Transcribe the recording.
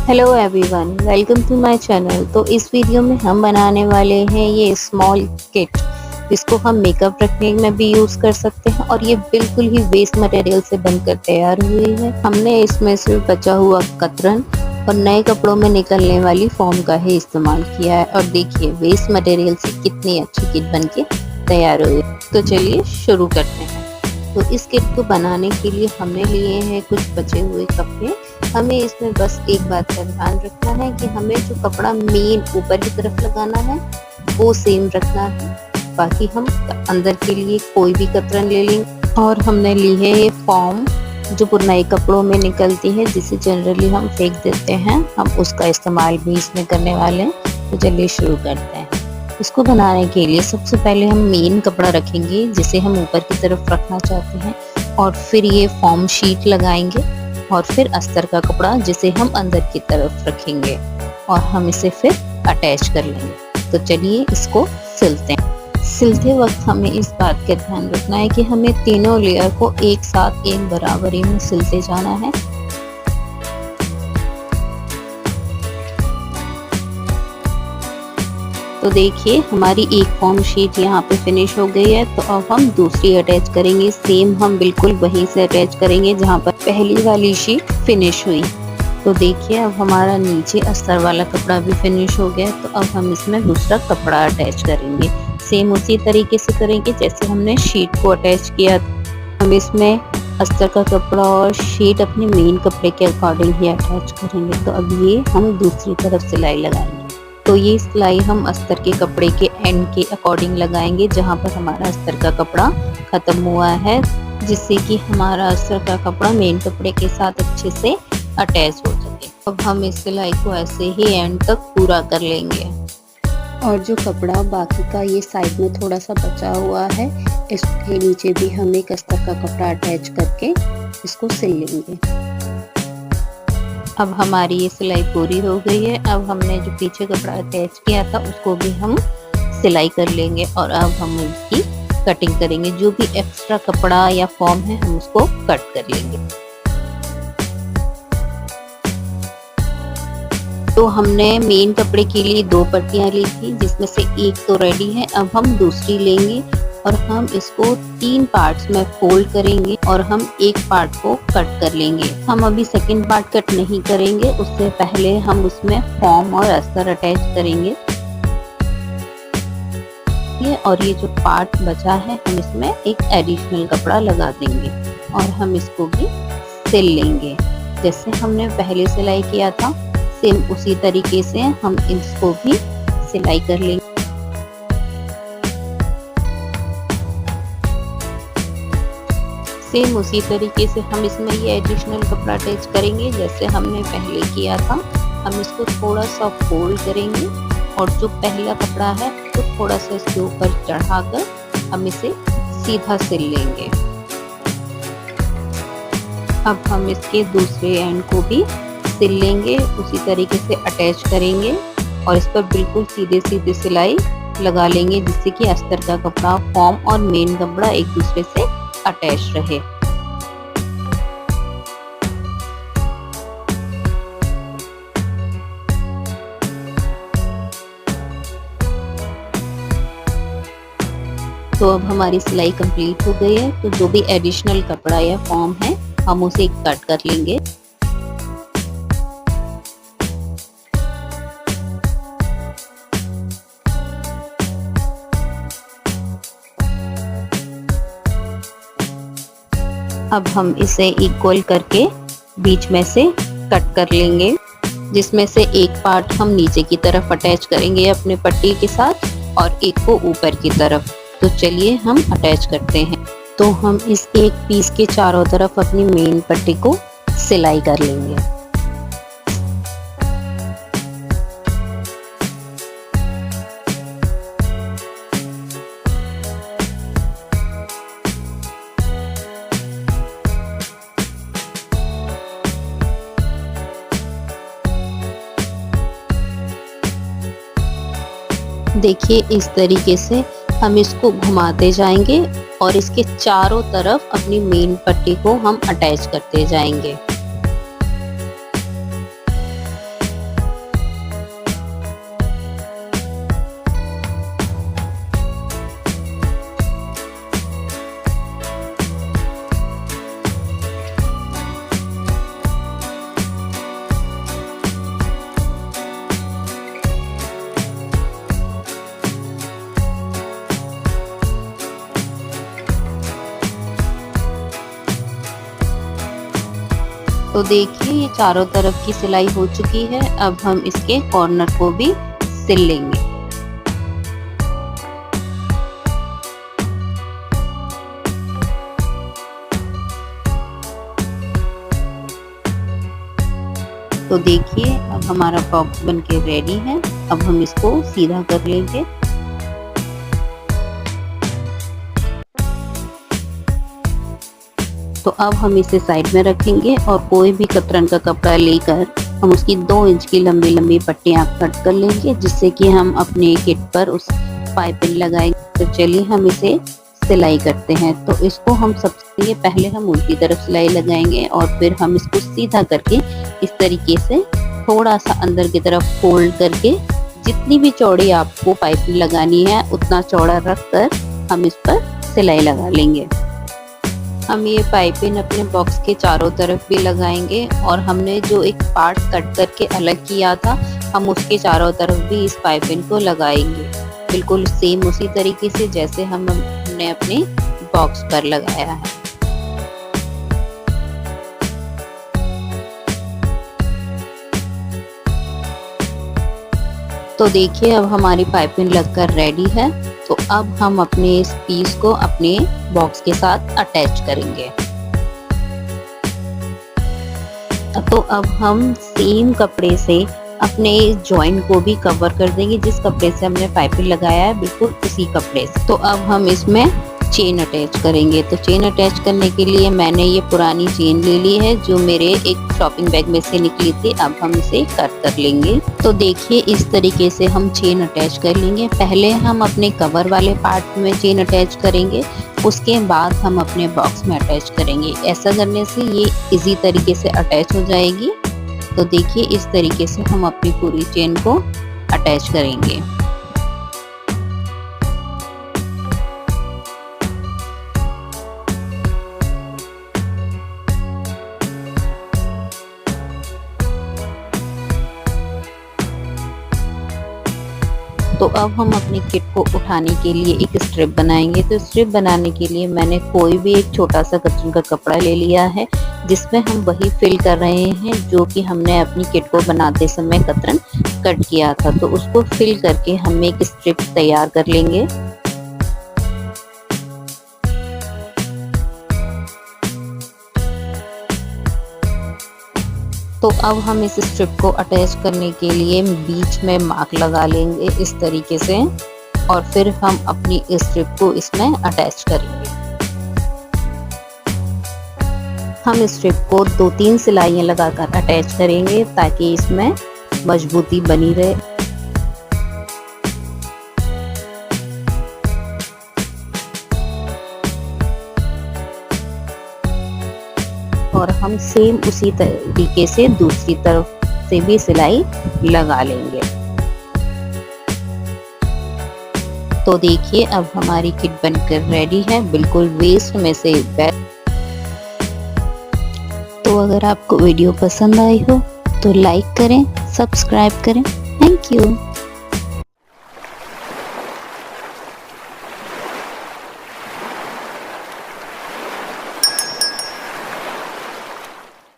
Hello everyone, welcome to my channel. तो इस video में हम बनाने वाले हैं ये स्मॉल किट, जिसको हम मेकअप रखने में भी यूज कर सकते हैं और ये बिल्कुल ही वेस्ट मटेरियल से बनकर तैयार हुई है। हमने इसमें सिर्फ बचा हुआ कतरन और नए कपड़ों में निकलने वाली फोम का ही इस्तेमाल किया है। और देखिए वेस्ट मटेरियल से कितनी अच्छी किट बनके तैयार हुई। तो चलिए शुरू करते हैं। तो इस किट को बनाने के लिए हमने लिए हैं कुछ बचे हुए कपड़े। हमें इसमें बस एक बात का ध्यान रखना है कि हमें जो कपड़ा मेन ऊपर की तरफ लगाना है वो सेम रखना है। बाकी हम अंदर के लिए कोई भी कतरन ले लेंगे। और हमने ली है ये फॉर्म जो पुराने कपड़ों में निकलती है, जिसे जनरली हम फेंक देते हैं। हम उसका इस्तेमाल भी इसमें करने वाले हैं। तो चलिए शुरू करते हैं। इसको बनाने के लिए सबसे पहले हम मेन कपड़ा रखेंगे जिसे हम ऊपर की तरफ रखना चाहते हैं, और फिर ये फॉर्म शीट लगाएंगे, और फिर अस्तर का कपड़ा जिसे हम अंदर की तरफ रखेंगे, और हम इसे फिर अटैच कर लेंगे। तो चलिए इसको सिलते हैं। सिलते वक्त हमें इस बात का ध्यान रखना है कि हमें तीनों लेयर को एक साथ एक बराबरी में सिलते जाना है। तो देखिए हमारी एक फॉर्म शीट यहाँ पे फिनिश हो गई है। तो अब हम दूसरी अटैच करेंगे। सेम हम बिल्कुल वहीं से अटैच करेंगे जहाँ पर पहली वाली शीट फिनिश हुई। तो देखिए अब हमारा नीचे अस्तर वाला कपड़ा भी फिनिश हो गया। तो अब हम इसमें दूसरा कपड़ा अटैच करेंगे। सेम उसी तरीके से करेंगे जैसे हमने शीट को अटैच किया। हम इसमें अस्तर का कपड़ा और शीट अपने मेन कपड़े के अकॉर्डिंग ही अटैच करेंगे। तो अब ये हम दूसरी तरफ सिलाई लगाएंगे। तो ये सिलाई हम अस्तर के कपड़े के एंड के अकॉर्डिंग लगाएंगे जहाँ पर हमारा अस्तर का कपड़ा खत्म हुआ है, जिससे कि हमारा अस्तर का कपड़ा मेन कपड़े के साथ अच्छे से अटैच हो सके। अब हम इस सिलाई को ऐसे ही एंड तक पूरा कर लेंगे। और जो कपड़ा बाकी का ये साइड में थोड़ा सा बचा हुआ है, इसके नीचे भी हम एक अस्तर का कपड़ा अटैच करके इसको सिल लेंगे। अब हमारी ये सिलाई पूरी हो गई है। अब हमने जो पीछे कपड़ा अटैच किया था उसको भी हम सिलाई कर लेंगे, और अब हम इसकी कटिंग करेंगे। जो भी एक्स्ट्रा कपड़ा या फॉर्म है हम उसको कट कर लेंगे। तो हमने मेन कपड़े के लिए 2 पट्टियां ली थी, जिसमें से एक तो रेडी है। अब हम दूसरी लेंगे और हम इसको 3 पार्ट्स में फोल्ड करेंगे, और हम एक पार्ट को कट कर लेंगे। हम अभी सेकंड पार्ट कट नहीं करेंगे, उससे पहले हम उसमें फॉर्म और अस्तर अटैच करेंगे। और ये जो पार्ट बचा है हम इसमें एक एडिशनल कपड़ा लगा देंगे, और हम इसको भी सिल लेंगे जैसे हमने पहले सिलाई किया था। सेम उसी तरीके से हम इसको भी सिलाई कर लेंगे। सेम उसी तरीके से हम इसमें ये एडिशनल कपड़ा अटैच करेंगे जैसे हमने पहले किया था। हम इसको थोड़ा सा फोल्ड करेंगे, और जो पहला कपड़ा है तो थोड़ा सा इसके ऊपर चढ़ाकर हम इसे सीधा सिल लेंगे। अब हम इसके दूसरे एंड को भी सिल लेंगे, उसी तरीके से अटैच करेंगे, और इस पर बिल्कुल सीधे सीधे सिलाई लगा लेंगे, जिससे कि अस्तर का कपड़ा, फॉर्म और मेन कपड़ा एक दूसरे से अटैच रहे। तो अब हमारी सिलाई कंप्लीट हो गई है। तो जो भी एडिशनल कपड़ा या फॉर्म है हम उसे कट कर लेंगे। अब हम इसे इक्वल करके बीच में से कट कर लेंगे, जिसमें से एक पार्ट हम नीचे की तरफ अटैच करेंगे अपने पट्टी के साथ, और एक को ऊपर की तरफ। तो चलिए हम अटैच करते हैं। तो हम इस एक पीस के चारों तरफ अपनी मेन पट्टी को सिलाई कर लेंगे। देखिए इस तरीके से हम इसको घुमाते जाएंगे, और इसके चारों तरफ अपनी मेन पट्टी को हम अटैच करते जाएंगे। तो देखिए ये चारों तरफ की सिलाई हो चुकी है। अब हम इसके कॉर्नर को भी सिल लेंगे। तो देखिए अब हमारा बॉक्स बनके रेडी है। अब हम इसको सीधा कर लेंगे। तो अब हम इसे साइड में रखेंगे और कोई भी कतरन का कपड़ा लेकर हम उसकी 2 इंच की लंबी लंबी पट्टियां कट कर लेंगे, जिससे कि हम अपने किट पर उस पाइपिंग लगाएंगे। तो चलिए हम इसे सिलाई करते हैं। तो इसको हम सबसे पहले हम उल्टी तरफ सिलाई लगाएंगे और फिर हम इसको सीधा करके इस तरीके से थोड़ा सा अंदर की तरफ फोल्ड करके जितनी भी चौड़ी आपको पाइपिंग लगानी है उतना चौड़ा रखकर हम इस पर सिलाई लगा लेंगे। हम ये पाइपिंग अपने बॉक्स के चारों तरफ भी लगाएंगे और हमने जो एक पार्ट कट करके अलग किया था हम उसके चारों तरफ भी इस पाइपिंग को लगाएंगे, बिल्कुल सेम उसी तरीके से जैसे हमने अपने बॉक्स पर लगाया है। तो देखिए अब हमारी पाइपिंग लगकर रेडी है। तो अब हम अपने इस पीस को अपने बॉक्स के साथ अटैच करेंगे। तो अब हम सेम कपड़े से अपने जॉइंट को भी कवर कर देंगे। जिस कपड़े से हमने पाइपिंग लगाया है बिल्कुल उसी कपड़े से। तो अब हम इसमें चेन अटैच करेंगे। तो चेन अटैच करने के लिए मैंने ये पुरानी चेन ले ली है जो मेरे एक शॉपिंग बैग में से निकली थी। अब हम इसे कट कर लेंगे। तो देखिए इस तरीके से हम चेन अटैच कर लेंगे। पहले हम अपने कवर वाले पार्ट में चेन अटैच करेंगे, उसके बाद हम अपने बॉक्स में अटैच करेंगे। ऐसा करने से ये इजी तरीके से अटैच हो जाएगी। तो देखिए इस तरीके से हम अपनी पूरी चेन को अटैच करेंगे। तो अब हम अपनी किट को उठाने के लिए एक स्ट्रिप बनाएंगे। तो स्ट्रिप बनाने के लिए मैंने कोई भी एक छोटा सा कतरन का कपड़ा ले लिया है, जिसमें हम वही फिल कर रहे हैं जो कि हमने अपनी किट को बनाते समय कतरन कट किया था। तो उसको फिल करके हम एक स्ट्रिप तैयार कर लेंगे। तो अब हम इस स्ट्रिप को अटैच करने के लिए बीच में मार्क लगा लेंगे इस तरीके से और फिर हम अपनी स्ट्रिप को इसमें अटैच करेंगे। हम इस स्ट्रिप को 2-3 सिलाइयाँ लगाकर अटैच करेंगे ताकि इसमें मजबूती बनी रहे। और हम सेम उसी तरीके से दूसरी तरफ से भी सिलाई लगा लेंगे। तो देखिए अब हमारी किट बनकर रेडी है, बिल्कुल वेस्ट में से बेस्ट। तो अगर आपको वीडियो पसंद आई हो तो लाइक करें, सब्सक्राइब करें। Thank you.